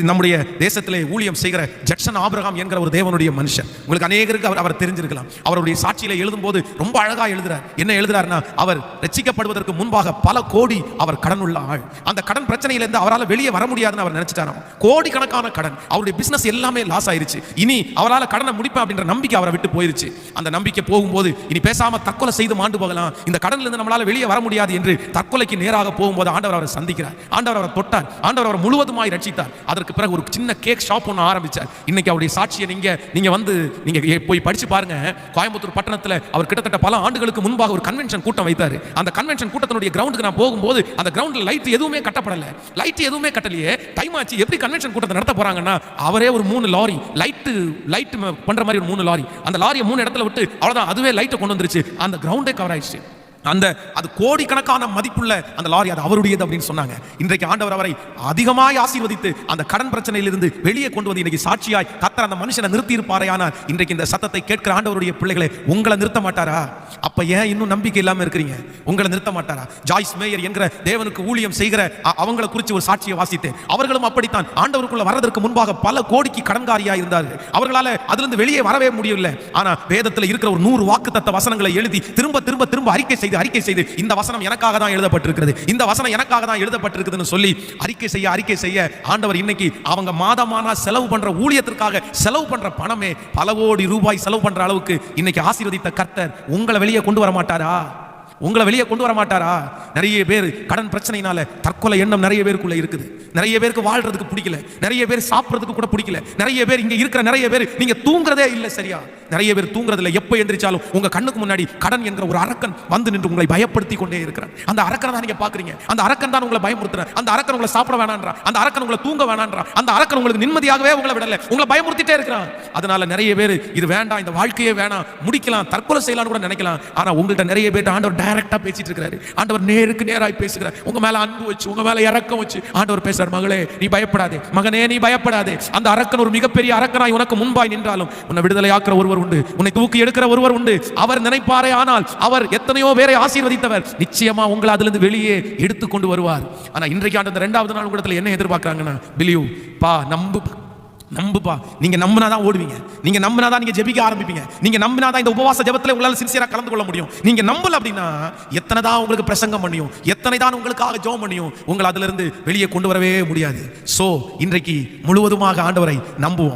நம்முடைய தேசத்திலே ஊழியம் செய்கிற ஜக்சன் ஆபிரகாம் என்கிற ஒரு தேவனுடைய மனுஷன். உங்களுக்கு அநேகருக்கு அவர் தெரிஞ்சிருக்கலாம். அவருடைய சாட்சியில எழுதும் போது ரொம்ப அழகா எழுதுறார். என்ன எழுதுறாருன்னா, அவர் ரட்சிக்கப்படுவதற்கு முன்பாக பல கோடி அவர் கடன் உள்ள ஆள். அந்த கடன் பிரச்சனையிலிருந்து அவரால் வெளியே வர முடியாதுன்னு அவர் நினைச்சிட்டாராம். கோடி கணக்கான கடன், அவருடைய பிசினஸ் எல்லாமே லாஸ் ஆயிருச்சு. இனி அவரால் கடனை முடிப்பேன் அப்படின்ற நம்பிக்கை அவரை விட்டு போயிருச்சு. அந்த நம்பிக்கை போகும்போது இனி பேசாம தற்கொலை செய்து மாண்டு போகலாம், இந்த கடன்ல இருந்து நம்மளால வெளியே வர முடியாது என்று தற்கொலைக்கு நேராக போகும்போது ஆண்டவர் அவரை சந்திக்கிறார். ஆண்டவர் அவரை தொட்டார். ஆண்டவர் அவரை முழுவதுமாய் ரட்சித்தார். அதற்கு பிறகு ஒரு சின்ன கேக் ஷாப் ஒன்று ஆரம்பிச்சார். இன்னைக்கு அவருடைய சாட்சியை நீங்க வந்து நீங்க போய் படிச்சு பாருங்க. கோயம்புத்தூர் பட்டணத்தில் அவர் கிட்டத்தட்ட பல ஆண்டுகளுக்கு முன்பாக ஒரு கன்வென்ஷன் கூட்டம் வைத்தார். அந்த கன்வென்ஷன் கூட்டத்தினுடைய கிரவுண்டுக்கு நான் போகும்போது அந்த கிரவுண்டில் லைட் எதுவுமே கட்டப்படல. லைட் எதுவுமே கட்டலையே. டைம் ஆச்சு, எப்படி கன்வென்ஷன் கூட்டத்தை நடத்த போறாங்கன்னா, அவரே ஒரு 3 லாரி லைட் பண்ற மாதிரி ஒரு 3 லாரி, அந்த லாரியை 3 இடத்துல விட்டு அவ்வளவுதான், அதுவே லைட்டை கொண்டு வந்துருச்சு. அந்த கிரவுண்டே கவர் ஆயிடுச்சு. அது கோடிக்கணக்கான மதிப்புள்ள அந்த லாரி அது அவருடையது அப்படின்னு சொன்னாங்க. இன்றைக்கு ஆண்டவர் அவரை அதிகமாய் ஆசீர்வதித்து அந்த கடன் பிரச்சனையிலிருந்து வெளியே கொண்டு வந்து இன்னைக்கு சாட்சியாய் கர்த்தர் அந்த மனுஷனை நிறுத்தி இருப்பாரையானால், இன்றைக்கு இந்த சத்தத்தை கேட்கிற ஆண்டவருடைய பிள்ளைகளை உங்களை நிறுத்த மாட்டாரா? அப்ப ஏன் இன்னும் நம்பிக்கை இல்லாம இருக்கிறீங்க? உங்களை நிறுத்த மாட்டாரா? ஜாய்ஸ் மேயர் என்கிற தேவனுக்கு ஊழியம் செய்கிற அவங்களை குறித்து ஒரு சாட்சியை வாசித்தேன். அவர்களும் அப்படித்தான் ஆண்டவருக்குள்ள வரதற்கு முன்பாக பல கோடிக்கு கடன்காரியா இருந்தார்கள். அவர்களால அதிலிருந்து வெளியே வரவே முடியவில்லை. ஆனா வேதத்தில் இருக்கிற ஒரு 100 வாக்குத்தத்த வசனங்களை எழுதி திரும்ப திரும்ப திரும்ப அறிக்கை செய்து இந்த வசனம் எனக்காக தான் எழுதப்பட்டிருக்கிறது, இந்த வசனம் எனக்காக தான் எழுதப்பட்டிருக்குதுன்னு சொல்லி அறிக்கை செய்ய ஆண்டவர் இன்னைக்கு அவங்க மாதமான செலவு பண்ற ஊழியத்திற்காக செலவு பண்ற பணமே பல கோடி ரூபாய் செலவு பண்ற அளவுக்கு இன்னைக்கு ஆசீர்வதித்த கர்த்தர் உங்களை வெளியே கொண்டு வர மாட்டாரா? உங்களை வெளியே கொண்டு வர மாட்டாரா? நிறைய பேர் கடன் பிரச்சனையினால தற்கொலை எண்ணம் நிறைய பேருக்குள்ள இருக்குது. நிறைய பேருக்கு வாழ்றதுக்கு பிடிக்கல, நிறைய பேர் சாப்பிட்றதுக்கு கூட பிடிக்கல, நிறைய பேர் இங்க இருக்கிற நிறைய பேர் நீங்க தூங்குறதே இல்லை சரியா, நிறைய பேர் தூங்குறதில்லை. எப்போ எந்திரிச்சாலும் உங்க கண்ணுக்கு முன்னாடி கடன் என்கிற ஒரு அரக்கன் வந்து நின்று உங்களை பயப்படுத்தி கொண்டே இருக்கிறார். அந்த அரக்கனை தான் நீங்க பாக்குறீங்க. அந்த அரக்கன் தான் உங்களை பயமுறுத்துறார். அந்த அரக்கன் உங்களை சாப்பிட வேணான்றா, அந்த அரக்கன் உங்களை தூங்க வேணான்றா, அந்த அரக்கன் உங்களுக்கு நிம்மதியாகவே உங்களை விடல, உங்களை பயமுறுத்திட்டே இருக்கிறான். அதனால நிறைய பேர் இது வேண்டாம், இந்த வாழ்க்கையே வேணாம், முடிக்கலாம், தற்கொலை செய்யலாம்னு கூட நினைக்கலாம். ஆனா உங்கள்கிட்ட நிறைய பேர் ஆண்டவர் டைரக்டா பேசிட்டு இருக்காரு. ஆண்டவர் நேருக்கு நேராய் பேசுகிறார். உங்க மேல அன்பு வச்சு, உங்க மேல இரக்கம் வச்சு ஆண்டவர் பேசுறார். மகளே நீ பயப்படாதே, மகனே நீ பயப்படாதே. அந்த அரக்கன் ஒரு மிகப்பெரிய அரக்கனாய் உனக்கு முன்பாய் நின்றாலும் உன்னை விடுதலை ஆக்குற ஒருவர் உண்டு, உன்னை தூக்கி எடுக்கிற ஒருவர் உண்டு. அவர் நினைப்பாரே ஆனால் அவர் எத்தனையோ பேரை ஆசீர்வதித்தவர். நிச்சயமா உங்களை அதிலிருந்து வெளியே எடுத்து கொண்டு வருவார். ஆனா இன்றைக்கு ஆண்டு 2வது நாள் கூடத்தில் என்ன எதிர்பார்க்கறாங்கன்னா, பிலீவ் பா, நம்புப்பா. நீங்க நம்பினாதான் ஓடுவீங்க, நீங்க நம்பினாதான் நீங்க ஜெபிக்க ஆரம்பிப்பீங்க, நீங்க நம்பினாதான் இந்த உபவாச ஜெபத்துல உங்களால சின்சியரா கலந்து கொள்ள முடியும். நீங்க நம்பல அப்படின்னா எத்தனை தான் உங்களுக்கு பிரசங்கம் பண்ணியும், எத்தனை தான் உங்களுக்காக ஜெபம் பண்ணியும், உங்களை அதிலிருந்து வெளியே கொண்டு வரவே முடியாது. சோ இன்றைக்கு முழுவதுமாக ஆண்டவரை நம்புவோம்.